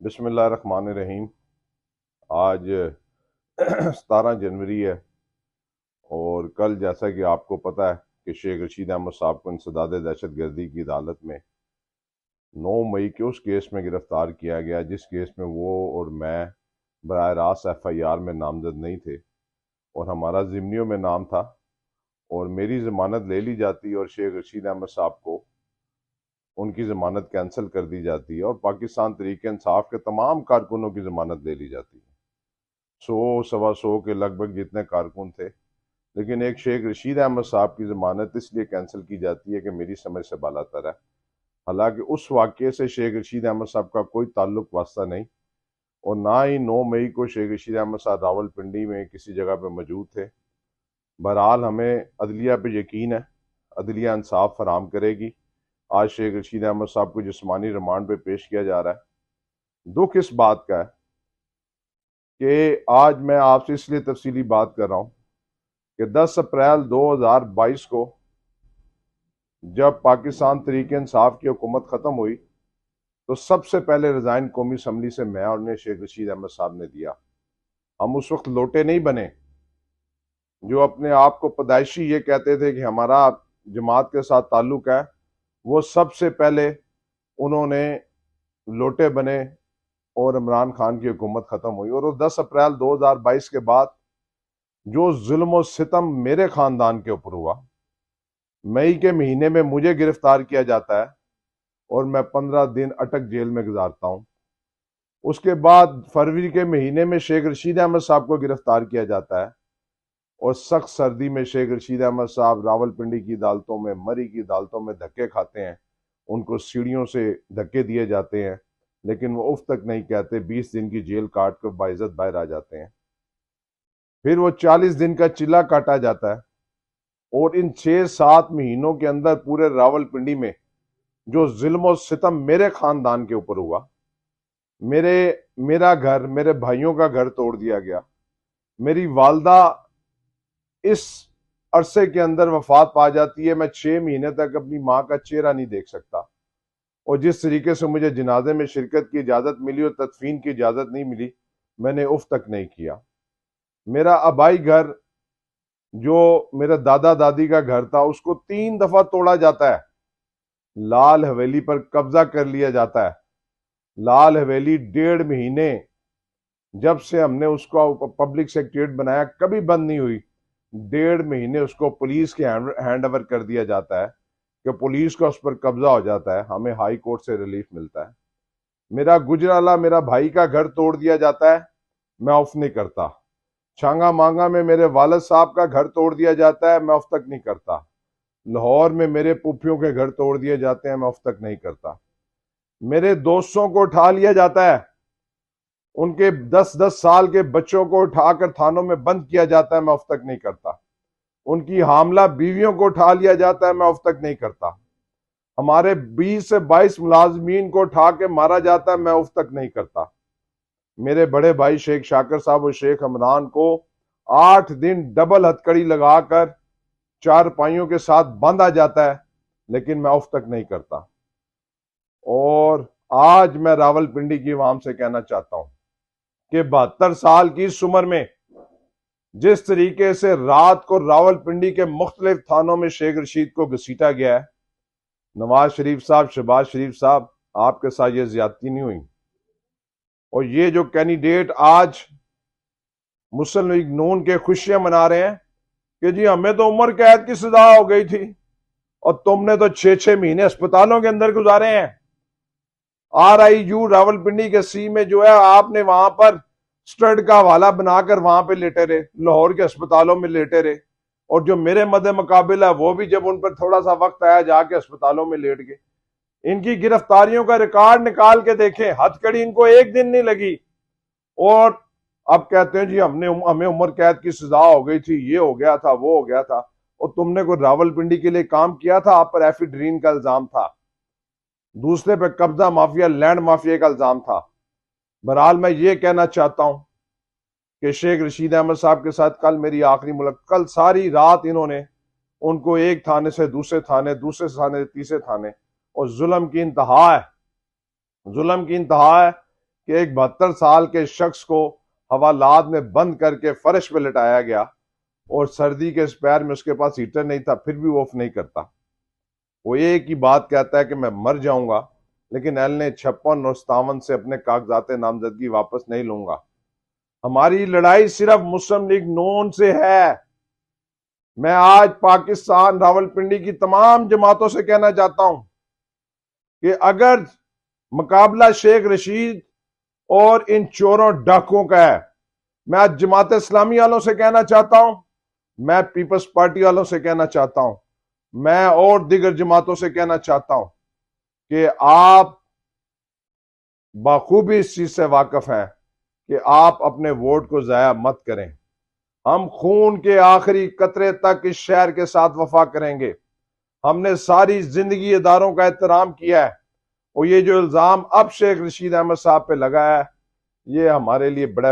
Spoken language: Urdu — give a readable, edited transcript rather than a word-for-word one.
بسم اللہ الرحمن الرحیم۔ آج 17 جنوری ہے اور کل جیسا کہ آپ کو پتہ ہے کہ شیخ رشید احمد صاحب کو انسداد دہشت گردی کی عدالت میں 9 مئی کے اس کیس میں گرفتار کیا گیا جس کیس میں وہ اور میں براہ راست FIR میں نامزد نہیں تھے اور ہمارا ضمنیوں میں نام تھا، اور میری ضمانت لے لی جاتی اور شیخ رشید احمد صاحب کو ان کی ضمانت کینسل کر دی جاتی ہے اور پاکستان تحریک انصاف کے تمام کارکنوں کی ضمانت لے لی جاتی ہے، 100 سوا 100 کے لگ بھگ جتنے کارکن تھے، لیکن ایک شیخ رشید احمد صاحب کی ضمانت اس لیے کینسل کی جاتی ہے کہ میری سمجھ سے بالا تر ہے۔ حالانکہ اس واقعے سے شیخ رشید احمد صاحب کا کوئی تعلق واسطہ نہیں، اور نہ ہی 9 مئی کو شیخ رشید احمد صاحب راول پنڈی میں کسی جگہ پہ موجود تھے۔ بہرحال ہمیں عدلیہ پہ یقین ہے، عدلیہ انصاف فراہم کرے گی۔ آج شیخ رشید احمد صاحب کو جسمانی ریمانڈ پہ پیش کیا جا رہا ہے۔ دکھ اس بات کا ہے کہ آج میں آپ سے اس لیے تفصیلی بات کر رہا ہوں کہ 10 اپریل 2022 کو جب پاکستان تحریک انصاف کی حکومت ختم ہوئی تو سب سے پہلے ریزائن قومی اسمبلی سے میں اور شیخ رشید احمد صاحب نے دیا۔ ہم اس وقت لوٹے نہیں بنے جو اپنے آپ کو پیدائشی یہ کہتے تھے کہ ہمارا جماعت کے ساتھ تعلق ہے، وہ سب سے پہلے انہوں نے لوٹے بنے اور عمران خان کی حکومت ختم ہوئی۔ اور 10 اپریل 2022 کے بعد جو ظلم و ستم میرے خاندان کے اوپر ہوا، مئی کے مہینے میں مجھے گرفتار کیا جاتا ہے اور میں 15 دن اٹک جیل میں گزارتا ہوں۔ اس کے بعد فروری کے مہینے میں شیخ رشید احمد صاحب کو گرفتار کیا جاتا ہے اور سخت سردی میں شیخ رشید احمد صاحب راول پنڈی کی عدالتوں میں، مری کی عدالتوں میں دھکے کھاتے ہیں، ان کو سیڑھیوں سے دھکے دیے جاتے ہیں، لیکن وہ اف تک نہیں کہتے، 20 دن کی جیل کاٹ کر باعزت باہر آ جاتے ہیں۔ پھر وہ 40 دن کا چلہ کاٹا جاتا ہے، اور ان 6-7 مہینوں کے اندر پورے راول پنڈی میں جو ظلم و ستم میرے خاندان کے اوپر ہوا، میرا گھر، میرے بھائیوں کا گھر توڑ دیا گیا، میری والدہ اس عرصے کے اندر وفات پا جاتی ہے، میں 6 مہینے تک اپنی ماں کا چہرہ نہیں دیکھ سکتا، اور جس طریقے سے مجھے جنازے میں شرکت کی اجازت ملی اور تدفین کی اجازت نہیں ملی، میں نے اف تک نہیں کیا۔ میرا آبائی گھر جو میرے دادا دادی کا گھر تھا، اس کو 3 دفعہ توڑا جاتا ہے، لال حویلی پر قبضہ کر لیا جاتا ہے۔ لال حویلی 1.5 مہینے جب سے ہم نے اس کو پبلک سیکریٹریٹ بنایا کبھی بند نہیں ہوئی، 1.5 مہینے اس کو پولیس کے ہینڈ اوور کر دیا جاتا ہے کہ پولیس کا اس پر قبضہ ہو جاتا ہے، ہمیں ہائی کورٹ سے ریلیف ملتا ہے۔ میرا گجرالہ میرا بھائی کا گھر توڑ دیا جاتا ہے، میں اف نہیں کرتا۔ چھانگا مانگا میں میرے والد صاحب کا گھر توڑ دیا جاتا ہے، میں اف تک نہیں کرتا۔ لاہور میں میرے پھوپھیوں کے گھر توڑ دیے جاتے ہیں، میں اف تک نہیں کرتا۔ میرے دوستوں کو اٹھا لیا جاتا ہے، ان کے 10 سال کے بچوں کو اٹھا کر تھانوں میں بند کیا جاتا ہے، میں اف تک نہیں کرتا۔ ان کی حاملہ بیویوں کو اٹھا لیا جاتا ہے، میں اف تک نہیں کرتا۔ ہمارے 20 سے 22 ملازمین کو اٹھا کے مارا جاتا ہے، میں اف تک نہیں کرتا۔ میرے بڑے بھائی شیخ شاکر صاحب اور شیخ عمران کو 8 دن ڈبل ہتکڑی لگا کر 4 پائیوں کے ساتھ باندھا جاتا ہے، لیکن میں اف تک نہیں کرتا۔ اور آج میں راول پنڈی کی عوام سے کہنا چاہتا ہوں کہ 72 سال کی اس عمر میں جس طریقے سے رات کو راول پنڈی کے مختلف تھانوں میں شیخ رشید کو گھسیٹا گیا ہے، نواز شریف صاحب، شہباز شریف صاحب، آپ کے ساتھ یہ زیادتی نہیں ہوئی۔ اور یہ جو کینڈیڈیٹ آج مسلم لیگ نون کے خوشیاں منا رہے ہیں کہ جی ہمیں تو عمر قید کی سزا ہو گئی تھی اور تم نے تو 6 مہینے اسپتالوں کے اندر گزارے ہیں۔ RIU راول پنڈی کے سی میں جو ہے آپ نے وہاں پر سٹڈ کا حوالہ بنا کر وہاں پہ لیٹے رہے، لاہور کے اسپتالوں میں لیٹے رہے، اور جو میرے مد مقابل ہے وہ بھی جب ان پر تھوڑا سا وقت آیا جا کے اسپتالوں میں لیٹ گئے۔ ان کی گرفتاریوں کا ریکارڈ نکال کے دیکھیں، ہتھ کڑی ان کو 1 دن نہیں لگی، اور اب کہتے ہیں جی ہمیں عمر قید کی سزا ہو گئی تھی، یہ ہو گیا تھا، وہ ہو گیا تھا۔ اور تم نے کوئی راول پنڈی کے لیے کام کیا تھا؟ آپ پر ایفیڈرین کا الزام تھا، دوسرے پہ قبضہ مافیا، لینڈ مافیا کا الزام تھا۔ بہرحال میں یہ کہنا چاہتا ہوں کہ شیخ رشید احمد صاحب کے ساتھ کل میری آخری ملاقات، کل ساری رات انہوں نے ان کو ایک تھانے سے دوسرے تھانے، دوسرے تھانے سے تیسرے تھانے، اور ظلم کی انتہا ہے، ظلم کی انتہا ہے کہ ایک 72 سال کے شخص کو حوالات میں بند کر کے فرش پہ لٹایا گیا اور سردی کے اس پیر میں اس کے پاس ہیٹر نہیں تھا، پھر بھی وہ آف نہیں کرتا. وہ ایک ہی بات کہتا ہے کہ میں مر جاؤں گا لیکن ایل نے 56 اور 57 سے اپنے کاغذات نامزدگی واپس نہیں لوں گا. ہماری لڑائی صرف مسلم لیگ نون سے ہے. میں آج پاکستان راولپنڈی کی تمام جماعتوں سے کہنا چاہتا ہوں کہ اگر مقابلہ شیخ رشید اور ان چوروں ڈاکوں کا ہے، میں آج جماعت اسلامی والوں سے کہنا چاہتا ہوں، میں پیپلز پارٹی والوں سے کہنا چاہتا ہوں، میں اور دیگر جماعتوں سے کہنا چاہتا ہوں کہ آپ بخوبی اس چیز سے واقف ہیں کہ آپ اپنے ووٹ کو ضائع مت کریں. ہم خون کے آخری قطرے تک اس شہر کے ساتھ وفا کریں گے. ہم نے ساری زندگی اداروں کا احترام کیا ہے، اور یہ جو الزام اب شیخ رشید احمد صاحب پہ لگا ہے یہ ہمارے لیے بڑا